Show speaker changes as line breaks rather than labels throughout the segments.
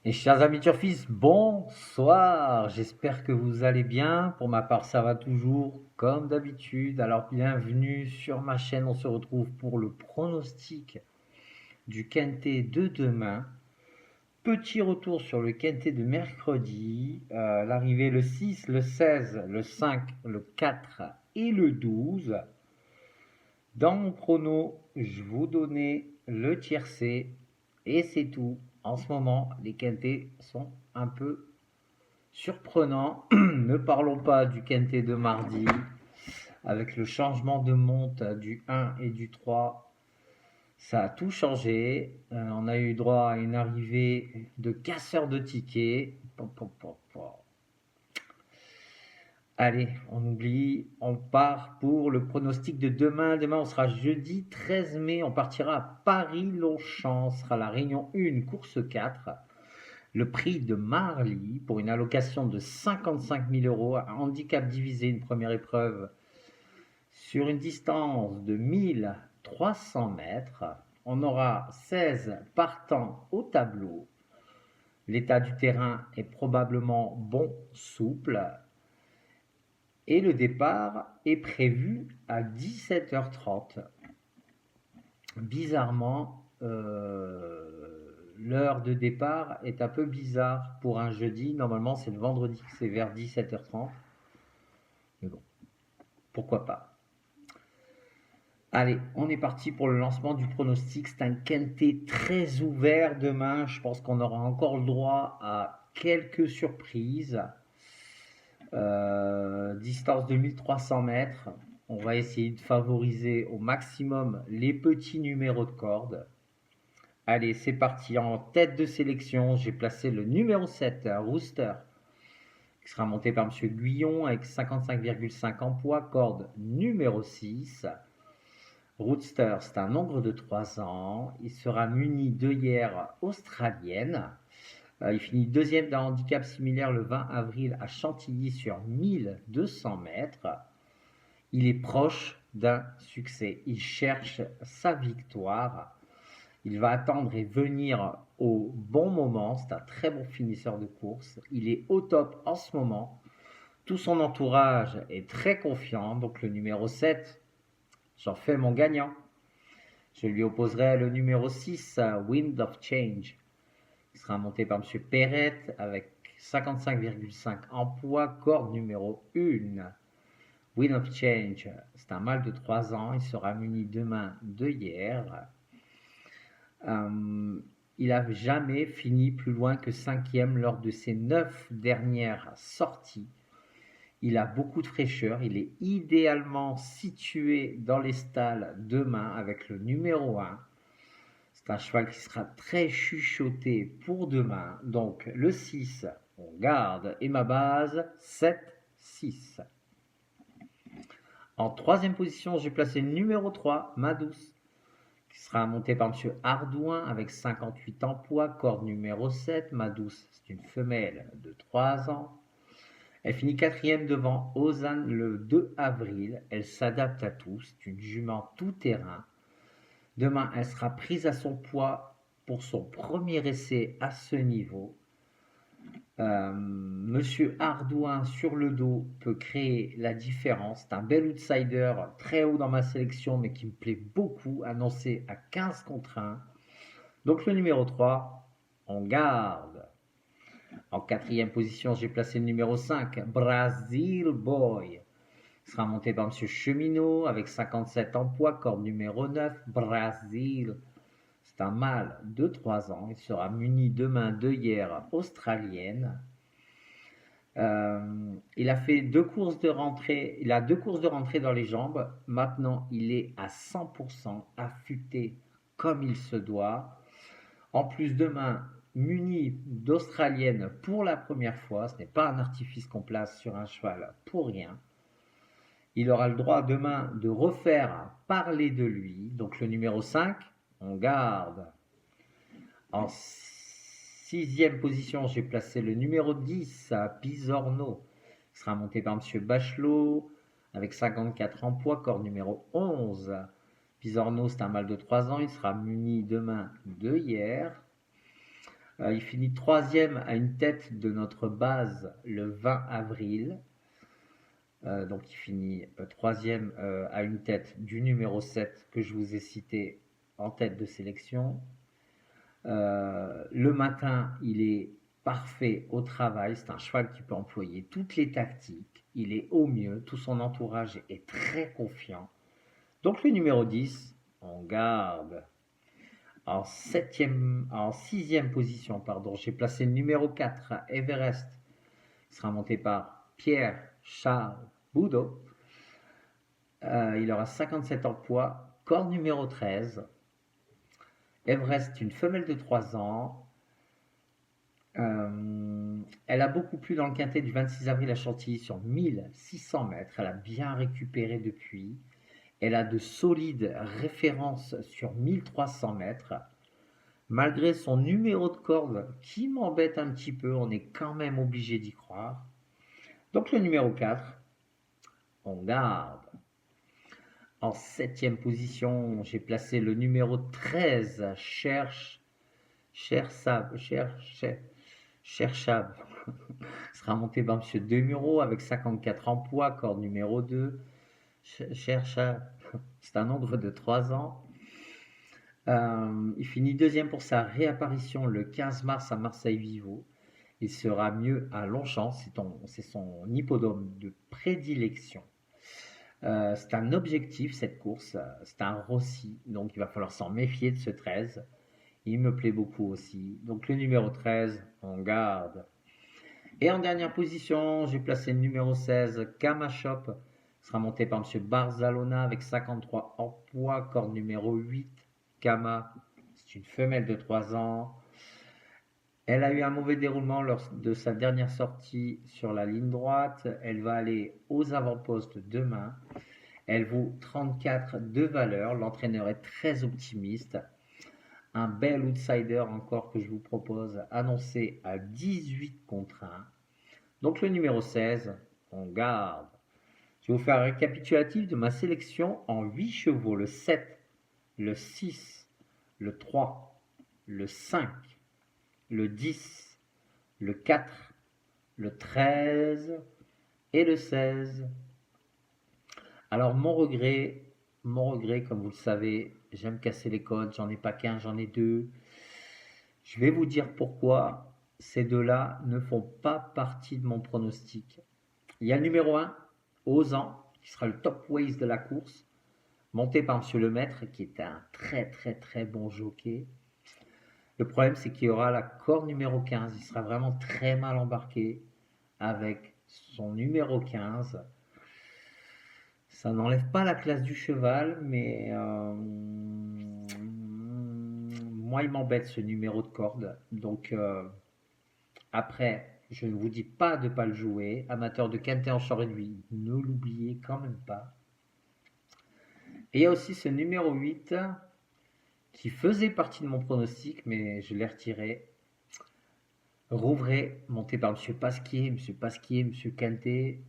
Et chers amis turfistes, bonsoir. J'espère que vous allez bien. Pour ma part, ça va toujours comme d'habitude. Alors, bienvenue sur ma chaîne. On se retrouve pour le pronostic du Quintet de demain. Petit retour sur le Quintet de mercredi. L'arrivée le 6, le 16, le 5, le 4 et le 12. Dans mon prono, je vous donnais le tiercé et c'est tout. En ce moment, les quintés sont un peu surprenants. Ne parlons pas du quintet de mardi avec le changement de monte du 1 et du 3. Ça a tout changé. On a eu droit à une arrivée de casseurs de tickets. Allez, on oublie, on part pour le pronostic de demain. Demain, on sera jeudi 13 mai, on partira à Paris-Longchamp. Ce sera la réunion 1, course 4. Le prix de Marly pour une allocation de 55 000 euros, un handicap divisé, une première épreuve sur une distance de 1300 mètres. On aura 16 partants au tableau. L'état du terrain est probablement bon, souple. Et le départ est prévu à 17h30. Bizarrement, l'heure de départ est un peu bizarre pour un jeudi. Normalement, c'est le vendredi que c'est vers 17h30. Mais bon, pourquoi pas. Allez, on est parti pour le lancement du pronostic. C'est un quintet très ouvert demain. Je pense qu'on aura encore le droit à quelques surprises. Distance de 1300 mètres. On va essayer de favoriser au maximum les petits numéros de corde. Allez, c'est parti. En tête de sélection, j'ai placé le numéro 7, Rooster, qui sera monté par M. Guyon avec 55,5 en poids. Corde numéro 6. Roadster, c'est un nombre de 3 ans. Il sera muni d'œillères australiennes. Il finit deuxième d'un handicap similaire le 20 avril à Chantilly sur 1200 mètres. Il est proche d'un succès. Il cherche sa victoire. Il va attendre et venir au bon moment. C'est un très bon finisseur de course. Il est au top en ce moment. Tout son entourage est très confiant. Donc le numéro 7, j'en fais mon gagnant. Je lui opposerai le numéro 6, Wind of Change. Il sera monté par M. Perret avec 55,5 en poids. Corde numéro 1. Wind of Change, c'est un mâle de 3 ans. Il sera muni demain d'œillères. Il n'a jamais fini plus loin que 5e lors de ses 9 dernières sorties. Il a beaucoup de fraîcheur. Il est idéalement situé dans les stalles demain avec le numéro 1. C'est un cheval qui sera très chuchoté pour demain. Donc le 6, on garde. Et ma base, 7-6. En troisième position, j'ai placé le numéro 3, Madouce, qui sera monté par M. Ardouin avec 58 en poids. Corde numéro 7. Madouce, c'est une femelle de 3 ans. Elle finit 4e devant Ozan le 2 avril. Elle s'adapte à tout. C'est une jument tout-terrain. Demain, elle sera prise à son poids pour son premier essai à ce niveau. Monsieur Ardouin sur le dos peut créer la différence. C'est un bel outsider, très haut dans ma sélection, mais qui me plaît beaucoup, annoncé à 15 contre 1. Donc le numéro 3, on garde. En quatrième position, j'ai placé le numéro 5, Brazil Boy. Il sera monté par M. Cheminot avec 57 en poids. Corde numéro 9, Brazil. C'est un mâle de 3 ans. Il sera muni de mains d'œillères australiennes. Il a fait 2 courses de rentrée. Il a 2 courses de rentrée dans les jambes. Maintenant, il est à 100% affûté comme il se doit. En plus, demain, muni d'australienne pour la première fois. Ce n'est pas un artifice qu'on place sur un cheval pour rien. Il aura le droit demain de refaire parler de lui. Donc le numéro 5, on garde. En sixième position, j'ai placé le numéro 10, Pisorno. Il sera monté par M. Bachelot avec 54 en poids. Corde numéro 11. Pisorno, c'est un mâle de 3 ans. Il sera muni demain d'œillères. Il finit troisième à une tête de notre base le 20 avril. Donc il finit troisième à une tête du numéro 7 que je vous ai cité en tête de sélection. Le matin, il est parfait au travail. C'est un cheval qui peut employer toutes les tactiques. Il est au mieux. Tout son entourage est très confiant. Donc le numéro 10, on garde. En sixième position, pardon, j'ai placé le numéro 4 à Everest. Il sera monté par Pierre-Charles Boudot. Il aura 57 ans de poids. Corde numéro 13. Everest, une femelle de 3 ans. Elle a beaucoup plu dans le quintet du 26 avril à Chantilly sur 1600 mètres. Elle a bien récupéré depuis. Elle a de solides références sur 1300 mètres. Malgré son numéro de corde qui m'embête un petit peu, on est quand même obligé d'y croire. Donc le numéro 4, on garde. En septième position, j'ai placé le numéro 13, Cherchab. Sera monté par M. Demuro avec 54 en poids, corde numéro 2. Cherchab, c'est un nombre de 3 ans. Il finit deuxième pour sa réapparition le 15 mars à Marseille-Vivo. Il sera mieux à Longchamp, c'est son hippodrome de prédilection. C'est un objectif cette course, c'est un Rossi, donc il va falloir s'en méfier de ce 13. Il me plaît beaucoup aussi. Donc le numéro 13, on garde. Et en dernière position, j'ai placé le numéro 16, Kamashop. Il sera monté par M. Barzalona avec 53 en poids, corde numéro 8. Kama, c'est une femelle de 3 ans. Elle a eu un mauvais déroulement lors de sa dernière sortie sur la ligne droite. Elle va aller aux avant-postes demain. Elle vaut 34 de valeur. L'entraîneur est très optimiste. Un bel outsider encore que je vous propose, annoncé à 18 contre 1. Donc le numéro 16, on garde. Je vais vous faire un récapitulatif de ma sélection en 8 chevaux. Le 7, le 6, le 3, le 5, le 10, le 4, le 13 et le 16. Alors mon regret, comme vous le savez, j'aime casser les codes, j'en ai pas qu'un, j'en ai deux. Je vais vous dire pourquoi ces deux-là ne font pas partie de mon pronostic. Il y a le numéro 1, Ozan, qui sera le top waist de la course, monté par M. Lemaître, qui est un très très très bon jockey. Le problème, c'est qu'il y aura la corde numéro 15. Il sera vraiment très mal embarqué avec son numéro 15. Ça n'enlève pas la classe du cheval, mais moi, il m'embête ce numéro de corde. Donc, après, je ne vous dis pas de ne pas le jouer. Amateur de quintet en short réduit, ne l'oubliez quand même pas. Et il y a aussi ce numéro 8 qui faisait partie de mon pronostic, mais je l'ai retiré. Rouvray, monté par M. Pasquier, M. Quintet,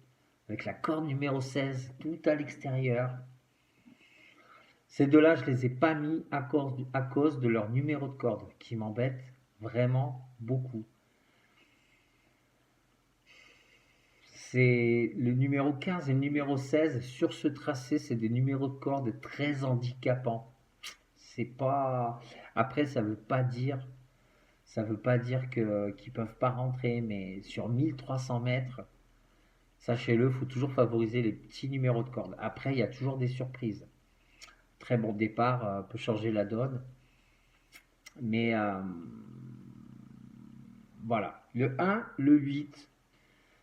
avec la corde numéro 16, tout à l'extérieur. Ces deux-là, je ne les ai pas mis à cause de leur numéro de corde, qui m'embête vraiment beaucoup. C'est le numéro 15 et le numéro 16 sur ce tracé, c'est des numéros de corde très handicapants. C'est pas. Après, ça veut pas dire qu'ils peuvent pas rentrer, mais sur 1300 mètres, sachez-le, il faut toujours favoriser les petits numéros de corde. Après, il y a toujours des surprises. Très bon départ peut changer la donne, mais voilà. Le 1, le 8.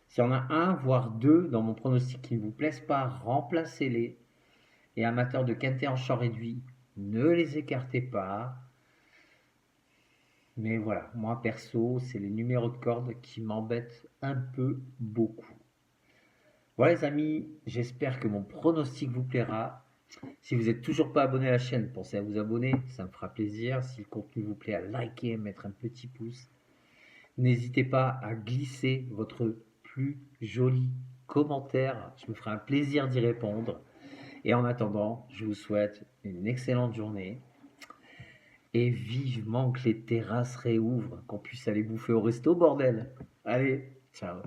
S'il y en a un, voire deux dans mon pronostic qui ne vous plaisent pas, remplacez-les. Et amateurs de quintet en short réduit, ne les écartez pas. Mais voilà, moi perso, c'est les numéros de corde qui m'embêtent un peu beaucoup. Voilà les amis, j'espère que mon pronostic vous plaira. Si vous n'êtes toujours pas abonné à la chaîne, pensez à vous abonner, ça me fera plaisir. Si le contenu vous plaît, à liker, mettre un petit pouce. N'hésitez pas à glisser votre plus joli commentaire, je me ferai un plaisir d'y répondre. Et en attendant, je vous souhaite une excellente journée Et vivement que les terrasses réouvrent, qu'on puisse aller bouffer au resto, bordel. Allez, ciao.